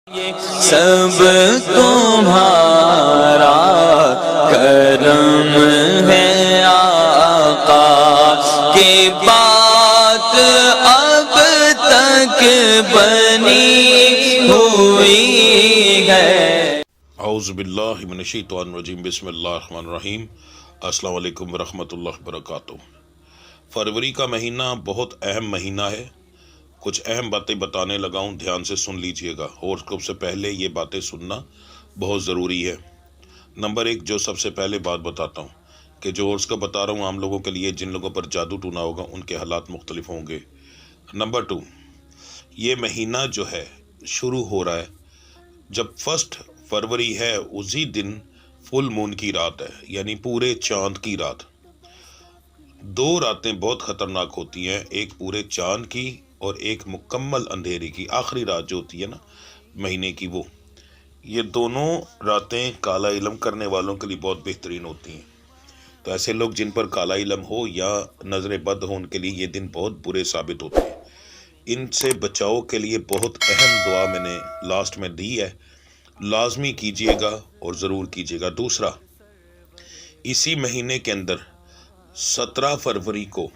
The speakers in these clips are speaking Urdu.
سب تمہارا کرم ہے آقا کی بات اب تک بنی ہوئی ہے۔ اعوذ باللہ من الشیطان الرجیم، بسم اللہ الرحمن الرحیم۔ السلام علیکم ورحمۃ اللہ وبرکاتہ۔ فروری کا مہینہ بہت اہم مہینہ ہے۔ کچھ اہم باتیں بتانے لگا ہوں، دھیان سے سن لیجئے گا۔ ہوراسکوپ سے پہلے یہ باتیں سننا بہت ضروری ہے۔ نمبر 1، جو سب سے پہلے بات بتاتا ہوں کہ جو ہوراسکوپ بتا رہا ہوں عام لوگوں کے لیے، جن لوگوں پر جادو ٹونا ہوگا ان کے حالات مختلف ہوں گے۔ نمبر 2، یہ مہینہ جو ہے شروع ہو رہا ہے جب 1 فروری ہے، اسی دن فل مون کی رات ہے، یعنی پورے چاند کی رات۔ 2 راتیں بہت خطرناک ہوتی ہیں، ایک پورے چاند کی اور ایک مکمل اندھیرے کی، آخری رات جو ہوتی ہے نا مہینے کی، وہ یہ دونوں راتیں کالا علم کرنے والوں کے لیے بہت بہترین ہوتی ہیں۔ تو ایسے لوگ جن پر کالا علم ہو یا نظر بد ہو، ان کے لیے یہ دن بہت برے ثابت ہوتے ہیں۔ ان سے بچاؤ کے لیے بہت اہم دعا میں نے لاسٹ میں دی ہے، لازمی کیجئے گا اور ضرور کیجئے گا۔ دوسرا، اسی مہینے کے اندر 17 فروری کو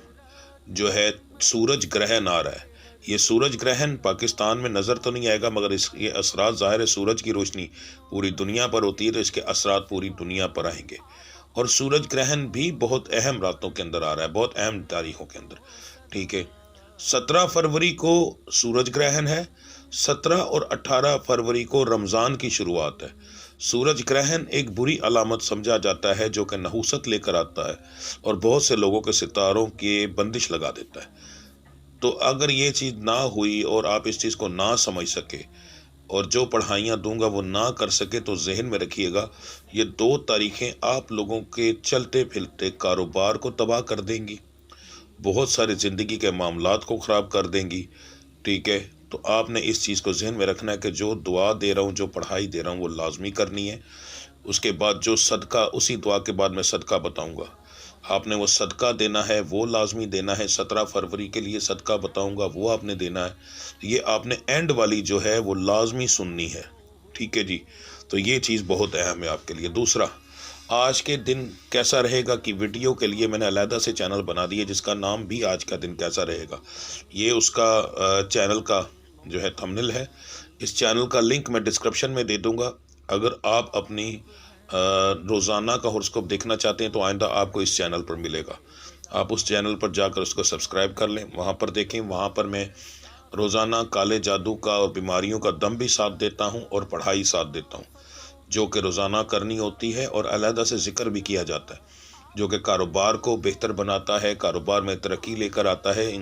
جو ہے سورج گرہن آ رہا ہے۔ یہ سورج گرہن پاکستان میں نظر تو نہیں آئے گا، مگر یہ اثرات ظاہر ہے، سورج کی روشنی پوری دنیا پر ہوتی ہے تو اس کے اثرات پوری دنیا پر آئیں گے۔ اور سورج گرہن بھی بہت اہم راتوں کے اندر آ رہا ہے، بہت اہم تاریخوں کے اندر، ٹھیک ہے۔ 17 فروری کو سورج گرہن ہے، 17 اور 18 فروری کو رمضان کی شروعات ہے۔ سورج گرہن ایک بری علامت سمجھا جاتا ہے جو کہ نحوست لے کر آتا ہے اور بہت سے لوگوں کے ستاروں کی بندش لگا دیتا ہے۔ تو اگر یہ چیز نہ ہوئی اور آپ اس چیز کو نہ سمجھ سکے اور جو پڑھائیاں دوں گا وہ نہ کر سکے، تو ذہن میں رکھیے گا یہ 2 تاریخیں آپ لوگوں کے چلتے پھرتے کاروبار کو تباہ کر دیں گی، بہت سارے زندگی کے معاملات کو خراب کر دیں گی، ٹھیک ہے۔ تو آپ نے اس چیز کو ذہن میں رکھنا ہے کہ جو دعا دے رہا ہوں، جو پڑھائی دے رہا ہوں، وہ لازمی کرنی ہے۔ اس کے بعد جو صدقہ، اسی دعا کے بعد میں صدقہ بتاؤں گا، آپ نے وہ صدقہ دینا ہے، وہ لازمی دینا ہے۔ 17 فروری کے لیے صدقہ بتاؤں گا، وہ آپ نے دینا ہے۔ یہ آپ نے اینڈ والی جو ہے وہ لازمی سننی ہے، ٹھیک ہے جی۔ تو یہ چیز بہت اہم ہے آپ کے لیے۔ دوسرا، آج کے دن کیسا رہے گا کی ویڈیو کے لیے میں نے علیحدہ سے چینل بنا دی ہے، جس کا نام بھی آج کا دن کیسا رہے گا، یہ اس کا چینل کا جو ہے تھمبنیل ہے۔ اس چینل کا لنک میں ڈسکرپشن میں دے دوں گا۔ اگر آپ اپنی روزانہ کا ہوراسکوپ دیکھنا چاہتے ہیں تو آئندہ آپ کو اس چینل پر ملے گا، آپ اس چینل پر جا کر اس کو سبسکرائب کر لیں، وہاں پر دیکھیں۔ وہاں پر میں روزانہ کالے جادو کا اور بیماریوں کا دم بھی ساتھ دیتا ہوں اور پڑھائی ساتھ دیتا ہوں، جو کہ روزانہ کرنی ہوتی ہے، اور علیحدہ سے ذکر بھی کیا جاتا ہے جو کہ کاروبار کو بہتر بناتا ہے، کاروبار میں ترقی لے کر آتا ہے،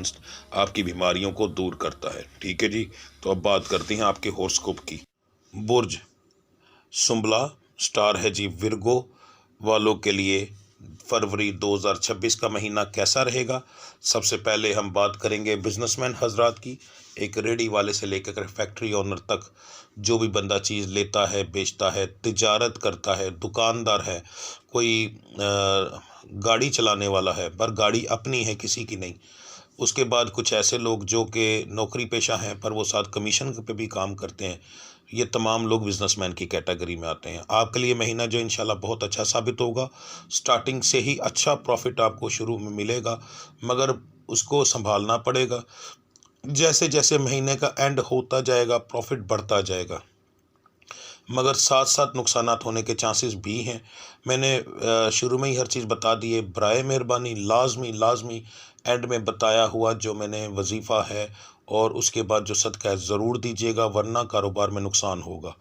آپ کی بیماریوں کو دور کرتا ہے، ٹھیک ہے جی۔ تو اب بات کرتے ہیں آپ کے ہوراسکوپ کی۔ برج سنبلہ سٹار ہے جی، ورگو والوں کے لیے فروری 2026 کا مہینہ کیسا رہے گا۔ سب سے پہلے ہم بات کریں گے بزنس مین حضرات کی۔ ایک ریڈی والے سے لے کر فیکٹری اونر تک، جو بھی بندہ چیز لیتا ہے، بیچتا ہے، تجارت کرتا ہے، دکاندار ہے، کوئی گاڑی چلانے والا ہے پر گاڑی اپنی ہے، کسی کی نہیں۔ اس کے بعد کچھ ایسے لوگ جو کہ نوکری پیشہ ہیں پر وہ ساتھ کمیشن پہ بھی کام کرتے ہیں، یہ تمام لوگ بزنس مین کی کیٹیگری میں آتے ہیں۔ آپ کے لیے مہینہ جو انشاءاللہ بہت اچھا ثابت ہوگا، سٹارٹنگ سے ہی اچھا پروفٹ آپ کو شروع میں ملے گا، مگر اس کو سنبھالنا پڑے گا۔ جیسے جیسے مہینے کا اینڈ ہوتا جائے گا پروفٹ بڑھتا جائے گا، مگر ساتھ ساتھ نقصانات ہونے کے چانسز بھی ہیں۔ میں نے شروع میں ہی ہر چیز بتا دی ہے، برائے مہربانی لازمی اینڈ میں بتایا ہوا جو میں نے وظیفہ ہے اور اس کے بعد جو صدقہ ہے ضرور دیجیے گا، ورنہ کاروبار میں نقصان ہوگا،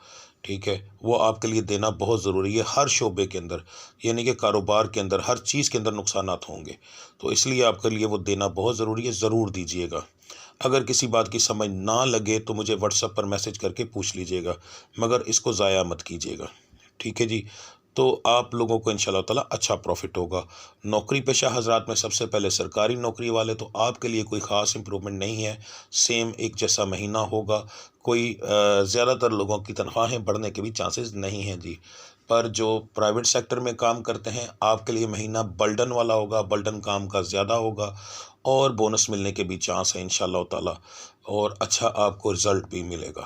ٹھیک ہے۔ وہ آپ کے لیے دینا بہت ضروری ہے، ہر شعبے کے اندر، یعنی کہ کاروبار کے اندر ہر چیز کے اندر نقصانات ہوں گے، تو اس لیے آپ کے لیے وہ دینا بہت ضروری ہے، ضرور دیجیے گا۔ اگر کسی بات کی سمجھ نہ لگے تو مجھے واٹس ایپ پر میسج کر کے پوچھ لیجیے گا، مگر اس کو ضائع مت کیجیے گا، ٹھیک ہے جی۔ تو آپ لوگوں کو انشاءاللہ تعالیٰ اچھا پروفٹ ہوگا۔ نوکری پیشہ حضرات میں سب سے پہلے سرکاری نوکری والے، تو آپ کے لیے کوئی خاص امپرومنٹ نہیں ہے، سیم ایک جیسا مہینہ ہوگا، کوئی زیادہ تر لوگوں کی تنخواہیں بڑھنے کے بھی چانسز نہیں ہیں جی۔ پر جو پرائیویٹ سیکٹر میں کام کرتے ہیں، آپ کے لیے مہینہ بلڈن والا ہوگا، بلڈن کام کا زیادہ ہوگا، اور بونس ملنے کے بھی چانس ہیں انشاءاللہ تعالیٰ، اور اچھا آپ کو رزلٹ بھی ملے گا۔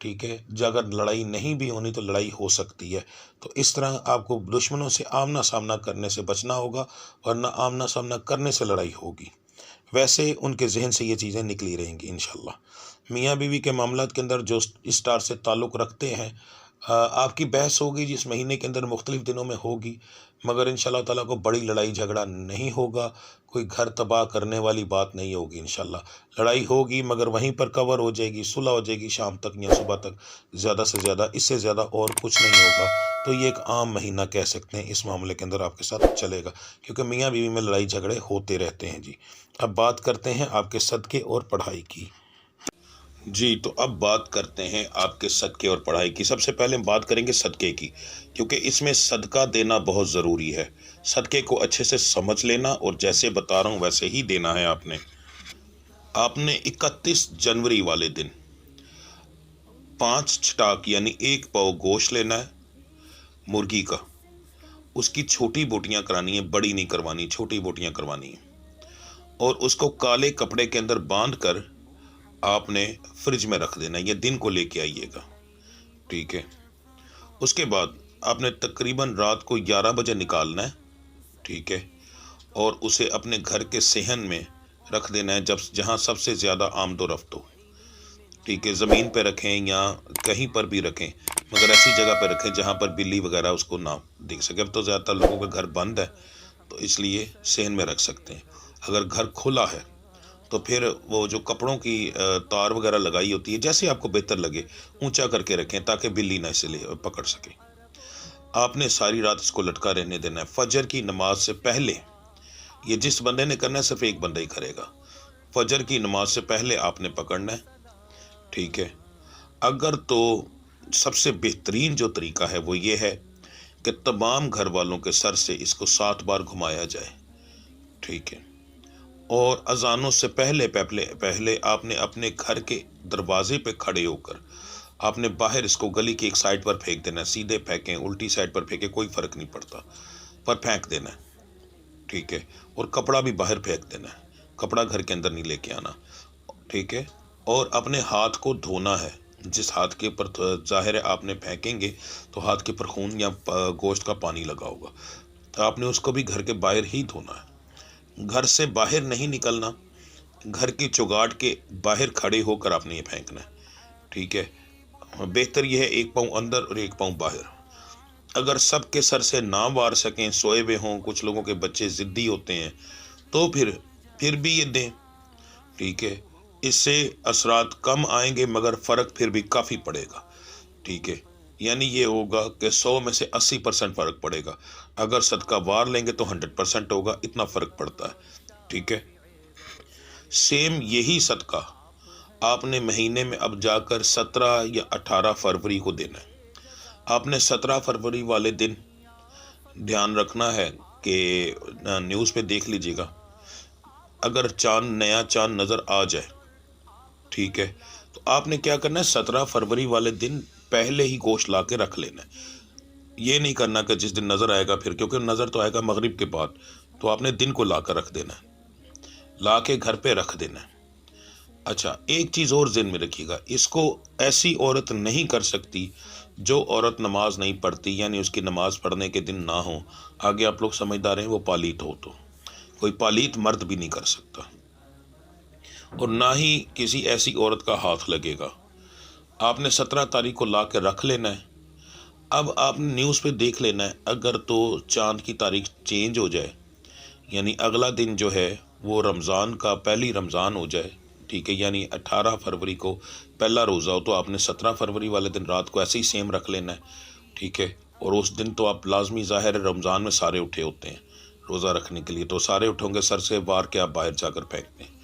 ٹھیک ہے، اگر لڑائی نہیں بھی ہونی تو لڑائی ہو سکتی ہے، تو اس طرح آپ کو دشمنوں سے آمنا سامنا کرنے سے بچنا ہوگا، ورنہ آمنا سامنا کرنے سے لڑائی ہوگی۔ ویسے ان کے ذہن سے یہ چیزیں نکلی رہیں گی انشاءاللہ۔ میاں بیوی کے معاملات کے اندر جو اسٹار سے تعلق رکھتے ہیں، آپ کی بحث ہوگی جس مہینے کے اندر مختلف دنوں میں ہوگی، مگر انشاءاللہ تعالیٰ کو بڑی لڑائی جھگڑا نہیں ہوگا، کوئی گھر تباہ کرنے والی بات نہیں ہوگی انشاءاللہ۔ لڑائی ہوگی مگر وہیں پر کور ہو جائے گی، صلح ہو جائے گی شام تک یا صبح تک، زیادہ سے زیادہ، اس سے زیادہ اور کچھ نہیں ہوگا۔ تو یہ ایک عام مہینہ کہہ سکتے ہیں اس معاملے کے اندر آپ کے ساتھ چلے گا، کیونکہ میاں بیوی میں لڑائی جھگڑے ہوتے رہتے ہیں جی۔ اب بات کرتے ہیں آپ کے صدقے اور پڑھائی کی۔ جی تو اب بات کرتے ہیں آپ کے صدقے اور پڑھائی کی۔ سب سے پہلے ہم بات کریں گے صدقے کی، کیونکہ اس میں صدقہ دینا بہت ضروری ہے۔ صدقے کو اچھے سے سمجھ لینا اور جیسے بتا رہا ہوں ویسے ہی دینا ہے آپ نے 31 جنوری والے دن 5 چھٹاک یعنی 1 پاؤ گوشت لینا ہے مرغی کا، اس کی چھوٹی بوٹیاں کرانی ہیں، بڑی نہیں کروانی، چھوٹی بوٹیاں کروانی ہیں، اور اس کو کالے کپڑے کے اندر باندھ کر آپ نے فریج میں رکھ دینا ہے، یہ دن کو لے کے آئیے گا، ٹھیک ہے۔ اس کے بعد آپ نے تقریباً رات کو 11 بجے نکالنا ہے، ٹھیک ہے، اور اسے اپنے گھر کے صحن میں رکھ دینا ہے، جہاں سب سے زیادہ آمد و رفت ہو، ٹھیک ہے۔ زمین پہ رکھیں یا کہیں پر بھی رکھیں، مگر ایسی جگہ پہ رکھیں جہاں پر بلی وغیرہ اس کو نہ دیکھ سکے۔ اب تو زیادہ تر لوگوں کا گھر بند ہے تو اس لیے صحن میں رکھ سکتے ہیں۔ اگر گھر کھلا ہے تو پھر وہ جو کپڑوں کی تار وغیرہ لگائی ہوتی ہے، جیسے آپ کو بہتر لگے اونچا کر کے رکھیں تاکہ بلی نہ اسے پکڑ سکے۔ آپ نے ساری رات اس کو لٹکا رہنے دینا ہے۔ فجر کی نماز سے پہلے، یہ جس بندے نے کرنا ہے صرف ایک بندہ ہی کرے گا، فجر کی نماز سے پہلے آپ نے پکڑنا ہے، ٹھیک ہے۔ اگر تو سب سے بہترین جو طریقہ ہے وہ یہ ہے کہ تمام گھر والوں کے سر سے اس کو 7 بار گھمایا جائے، ٹھیک ہے، اور اذانوں سے پہلے آپ نے اپنے گھر کے دروازے پہ کھڑے ہو کر آپ نے باہر اس کو گلی کی ایک سائڈ پر پھینک دینا ہے۔ سیدھے پھینکیں، الٹی سائڈ پر پھینکیں، کوئی فرق نہیں پڑتا، پر پھینک دینا ہے، ٹھیک ہے، اور کپڑا بھی باہر پھینک دینا ہے، کپڑا گھر کے اندر نہیں لے کے آنا، ٹھیک ہے، اور اپنے ہاتھ کو دھونا ہے۔ جس ہاتھ کے اوپر ظاہر ہے آپ نے پھینکیں گے تو ہاتھ کے اوپر خون یا گوشت کا پانی لگا ہوگا، تو آپ نے اس کو بھی گھر کے باہر ہی دھونا ہے، گھر سے باہر نہیں نکلنا، گھر کی چوگاٹ کے باہر کھڑے ہو کر آپ نے یہ پھینکنا ہے، ٹھیک ہے۔ بہتر یہ ہے 1 پاؤں اندر اور 1 پاؤں باہر۔ اگر سب کے سر سے نہ وار سکیں، سوئے ہوئے ہوں، کچھ لوگوں کے بچے ضدی ہوتے ہیں، تو پھر بھی یہ دیں، ٹھیک ہے۔ اس سے اثرات کم آئیں گے مگر فرق پھر بھی کافی پڑے گا، ٹھیک ہے۔ یعنی یہ ہوگا کہ 100 میں سے 80% فرق پڑے گا، اگر صدقہ وار لیں گے تو 100% ہوگا، اتنا فرق پڑتا ہے، ٹھیک ہے۔ سیم یہی صدقہ آپ نے مہینے میں اب جا کر 17 یا 18 فروری کو دینا ہے۔ آپ نے 17 فروری والے دن دھیان رکھنا ہے کہ نیوز پہ دیکھ لیجیے گا، اگر نیا چاند نظر آ جائے، ٹھیک ہے، تو آپ نے کیا کرنا ہے، 17 فروری والے دن پہلے ہی گوشت لا کے رکھ لینا ہے۔ یہ نہیں کرنا کہ جس دن نظر آئے گا پھر، کیونکہ نظر تو آئے گا مغرب کے بعد، تو آپ نے دن کو لا کر رکھ دینا ہے، لا کے گھر پہ رکھ دینا ہے۔ اچھا، ایک چیز اور ذہن میں رکھیے گا، اس کو ایسی عورت نہیں کر سکتی جو عورت نماز نہیں پڑھتی، یعنی اس کی نماز پڑھنے کے دن نہ ہو، آگے آپ لوگ سمجھدار ہیں، وہ پالیت ہو، تو کوئی پالیت مرد بھی نہیں کر سکتا، اور نہ ہی کسی ایسی عورت کا ہاتھ لگے گا۔ آپ نے 17 تاریخ کو لا کے رکھ لینا ہے۔ اب آپ نے نیوز پہ دیکھ لینا ہے، اگر تو چاند کی تاریخ چینج ہو جائے، یعنی اگلا دن جو ہے وہ رمضان کا پہلی رمضان ہو جائے، ٹھیک ہے، یعنی 18 فروری کو پہلا روزہ ہو، تو آپ نے 17 فروری والے دن رات کو ایسے ہی سیم رکھ لینا ہے، ٹھیک ہے، اور اس دن تو آپ لازمی ظاہر ہے رمضان میں سارے اٹھے ہوتے ہیں روزہ رکھنے کے لیے، تو سارے اٹھوں گے، سر سے وار کے آپ باہر جا کر پھینکتے ہیں،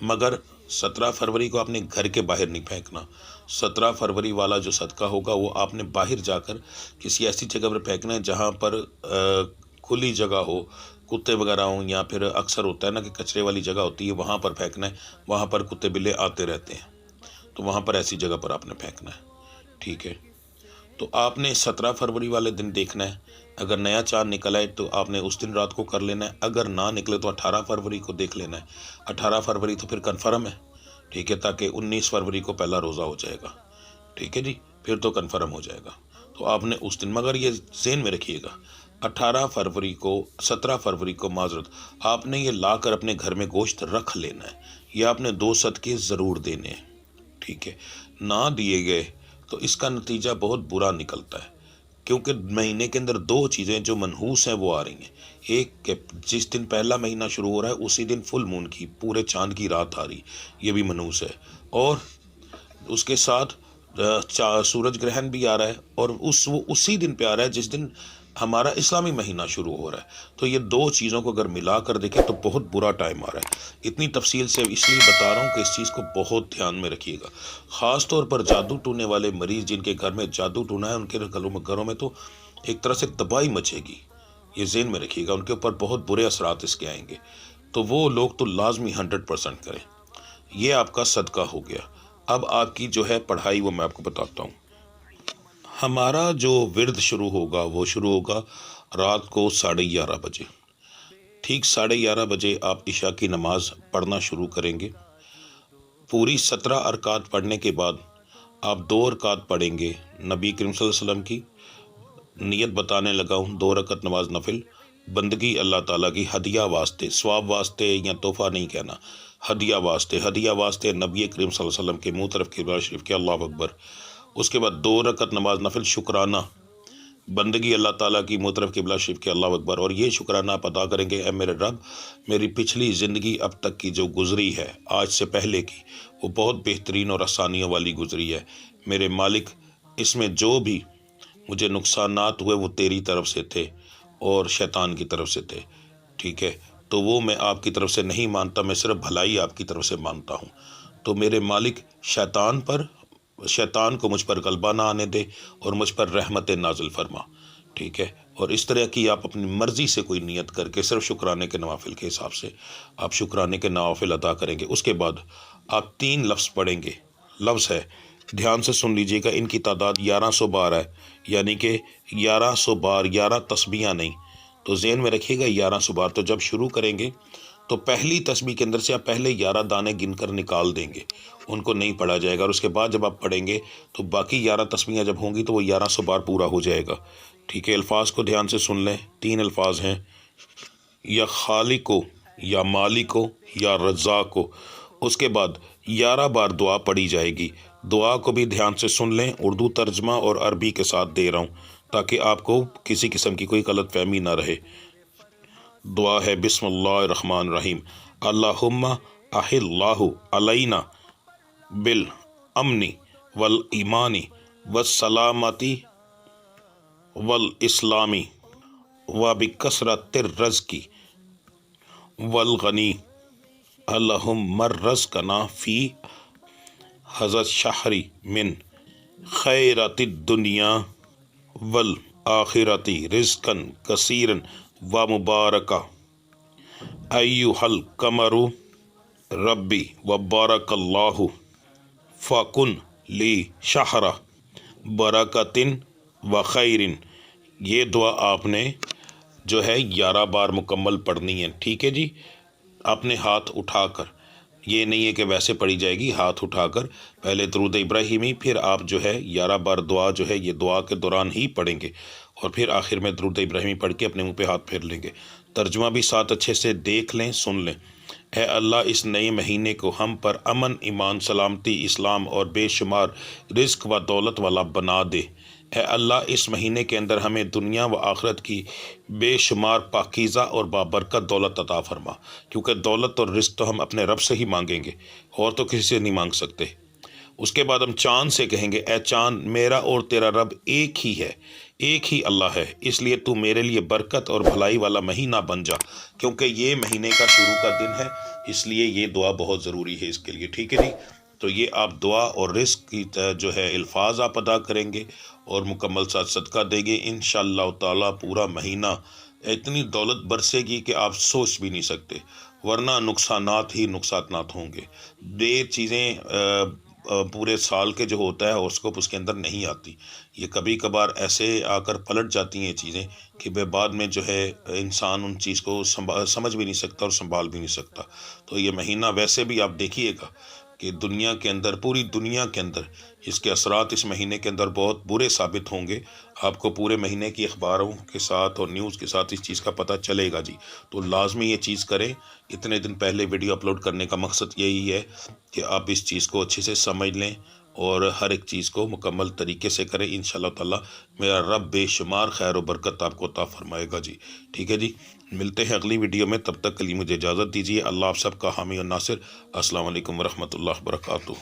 مگر 17 فروری کو آپ نے گھر کے باہر نہیں پھینکنا۔ 17 فروری والا جو صدقہ ہوگا وہ آپ نے باہر جا کر کسی ایسی جگہ پر پھینکنا ہے جہاں پر کھلی جگہ ہو، کتے وغیرہ ہوں، یا پھر اکثر ہوتا ہے نا کہ کچرے والی جگہ ہوتی ہے، وہاں پر پھینکنا ہے، وہاں پر کتے بلے آتے رہتے ہیں، تو وہاں پر ایسی جگہ پر آپ نے پھینکنا ہے، ٹھیک ہے۔ تو آپ نے 17 فروری والے دن دیکھنا ہے، اگر نیا چاند نکل آئے تو آپ نے اس دن رات کو کر لینا ہے، اگر نہ نکلے تو 18 فروری کو دیکھ لینا ہے۔ 18 فروری تو پھر کنفرم ہے، ٹھیک ہے، تاکہ 19 فروری کو پہلا روزہ ہو جائے گا، ٹھیک ہے جی، پھر تو کنفرم ہو جائے گا۔ تو آپ نے اس دن، مگر یہ ذہن میں رکھیے گا 18 فروری کو 17 فروری کو معذرت، آپ نے یہ لا کر اپنے گھر میں گوشت رکھ لینا ہے، یا آپ نے 2 صدقے ضرور دینے ہیں، ٹھیک ہے۔ نہ دیے گئے تو اس کا نتیجہ بہت برا نکلتا ہے، کیونکہ مہینے کے اندر 2 چیزیں جو منحوس ہیں وہ آ رہی ہیں۔ ایک کہ جس دن پہلا مہینہ شروع ہو رہا ہے اسی دن فل مون کی، پورے چاند کی رات آ رہی، یہ بھی منحوس ہے، اور اس کے ساتھ سورج گرہن بھی آ رہا ہے، اور وہ اسی دن پہ آ رہا ہے جس دن ہمارا اسلامی مہینہ شروع ہو رہا ہے۔ تو یہ 2 چیزوں کو اگر ملا کر دیکھیں تو بہت برا ٹائم آ رہا ہے۔ اتنی تفصیل سے اس لیے بتا رہا ہوں کہ اس چیز کو بہت دھیان میں رکھیے گا، خاص طور پر جادو ٹونے والے مریض جن کے گھر میں جادو ٹونا ہے، ان کے گھروں میں تو ایک طرح سے تباہی مچے گی، یہ ذہن میں رکھیے گا، ان کے اوپر بہت برے اثرات اس کے آئیں گے۔ تو وہ لوگ تو لازمی 100% کریں۔ یہ آپ کا صدقہ ہو گیا۔ اب آپ کی جو ہے پڑھائی وہ میں آپ کو بتاتا ہوں۔ ہمارا جو ورد شروع ہوگا وہ شروع ہوگا رات کو 11:30 بجے، ٹھیک 11:30 بجے آپ عشاء کی نماز پڑھنا شروع کریں گے۔ پوری 17 رکعت پڑھنے کے بعد آپ 2 رکعت پڑھیں گے نبی کریم صلی اللہ علیہ وسلم کی، نیت بتانے لگا ہوں، 2 رکعت نماز نفل، بندگی اللہ تعالیٰ کی، ہدیہ واسطے، ثواب واسطے یا تحفہ نہیں کہنا، ہدیہ واسطے، ہدیہ واسطے نبی کریم صلی اللہ علیہ وسلم کے منہ طرف قبلہ شریف کے، اللہ اکبر۔ اس کے بعد 2 رکعت نماز نفل شکرانہ، بندگی اللہ تعالیٰ کی منہ طرف قبلہ شریف کے، اللہ اکبر۔ اور یہ شکرانہ آپ ادا کریں گے، اے میرے رب، میری پچھلی زندگی اب تک کی جو گزری ہے آج سے پہلے کی، وہ بہت بہترین اور آسانیوں والی گزری ہے، میرے مالک، اس میں جو بھی مجھے نقصانات ہوئے وہ تیری طرف سے تھے اور شیطان کی طرف سے تھے، ٹھیک ہے، تو وہ میں آپ کی طرف سے نہیں مانتا، میں صرف بھلائی آپ کی طرف سے مانتا ہوں۔ تو میرے مالک، شیطان کو مجھ پر غلبہ نہ آنے دے اور مجھ پر رحمت نازل فرما، ٹھیک ہے۔ اور اس طرح کی آپ اپنی مرضی سے کوئی نیت کر کے صرف شکرانے کے نوافل کے حساب سے آپ شکرانے کے نوافل ادا کریں گے۔ اس کے بعد آپ 3 لفظ پڑھیں گے، لفظ ہے، دھیان سے سن لیجئے گا، ان کی تعداد 1100 بار ہے، یعنی کہ 1100 بار، 11 تسبیحاں نہیں، تو ذہن میں رکھیے گا 1100 بار۔ تو جب شروع کریں گے تو پہلی تسبیح کے اندر سے آپ پہلے 11 دانے گن کر نکال دیں گے، ان کو نہیں پڑھا جائے گا، اور اس کے بعد جب آپ پڑھیں گے تو باقی 11 تسبیحاں جب ہوں گی تو وہ 1100 بار پورا ہو جائے گا، ٹھیک ہے۔ الفاظ کو دھیان سے سن لیں، 3 الفاظ ہیں، یا خالق ہو، یا مالک ہو، یا رزاق ہو۔ اس کے بعد 11 بار دعا پڑھی جائے گی، دعا کو بھی دھیان سے سن لیں، اردو ترجمہ اور عربی کے ساتھ دے رہا ہوں تاکہ آپ کو کسی قسم کی کوئی غلط فہمی نہ رہے۔ دعا ہے، بسم اللہ الرحمن الرحیم، اللہم احلّہ علینا بالامن والایمان والسلامتی والاسلام وبکثرت الرزق والغنی، اللہم رزقنا فی هذا الشہر من خیرات الدنیا والآخرۃ رزقا کثیرا ومبارکا، ایھا القمر ربی وبارک اللہ فکن لی شہر برکۃ وخیر۔ یہ دعا آپ نے جو ہے 11 بار مکمل پڑھنی ہے، ٹھیک ہے جی۔ اپنے ہاتھ اٹھا کر، یہ نہیں ہے کہ ویسے پڑھی جائے گی، ہاتھ اٹھا کر پہلے درود ابراہیمی، پھر آپ جو ہے 11 بار دعا جو ہے یہ دعا کے دوران ہی پڑھیں گے، اور پھر آخر میں درود ابراہیمی پڑھ کے اپنے منہ پہ ہاتھ پھیر لیں گے۔ ترجمہ بھی ساتھ اچھے سے دیکھ لیں، سن لیں۔ اے اللہ، اس نئے مہینے کو ہم پر امن، ایمان، سلامتی، اسلام اور بے شمار رزق و دولت والا بنا دے۔ اے اللہ، اس مہینے کے اندر ہمیں دنیا و آخرت کی بے شمار پاکیزہ اور بابرکت دولت عطا فرما، کیونکہ دولت اور رزق تو ہم اپنے رب سے ہی مانگیں گے، اور تو کسی سے نہیں مانگ سکتے۔ اس کے بعد ہم چاند سے کہیں گے، اے چاند، میرا اور تیرا رب ایک ہی ہے، ایک ہی اللہ ہے، اس لیے تو میرے لیے برکت اور بھلائی والا مہینہ بن جا، کیونکہ یہ مہینے کا شروع کا دن ہے، اس لیے یہ دعا بہت ضروری ہے اس کے لیے، ٹھیک ہے جی۔ تو یہ آپ دعا اور رزق کی جو ہے الفاظ آپ ادا کریں گے اور مکمل ساتھ صدقہ دیں گے، انشاءاللہ تعالیٰ پورا مہینہ اتنی دولت برسے گی کہ آپ سوچ بھی نہیں سکتے، ورنہ نقصانات ہی نقصانات ہوں گے۔ یہ چیزیں پورے سال کے جو ہوتا ہے ہوراسکوپ اس کے اندر نہیں آتی، یہ کبھی کبھار ایسے آ کر پلٹ جاتی ہیں یہ چیزیں کہ بعد میں جو ہے انسان ان چیز کو سمجھ بھی نہیں سکتا اور سنبھال بھی نہیں سکتا۔ تو یہ مہینہ ویسے بھی آپ دیکھیے گا کہ دنیا کے اندر، پوری دنیا کے اندر اس کے اثرات اس مہینے کے اندر بہت برے ثابت ہوں گے. آپ کو پورے مہینے کی اخباروں کے ساتھ اور نیوز کے ساتھ اس چیز کا پتہ چلے گا جی. تو لازمی یہ چیز کریں. اتنے دن پہلے ویڈیو اپلوڈ کرنے کا مقصد یہی ہے کہ آپ اس چیز کو اچھے سے سمجھ لیں اور ہر ایک چیز کو مکمل طریقے سے کریں. انشاءاللہ تعالی میرا رب بے شمار خیر و برکت آپ کو عطا فرمائے گا جی. ٹھیک ہے جی، ملتے ہیں اگلی ویڈیو میں. تب تک کے لیے مجھے اجازت دیجیے. اللہ آپ سب کا حامی اور ناصر. السلام علیکم ورحمۃ اللہ وبرکاتہ.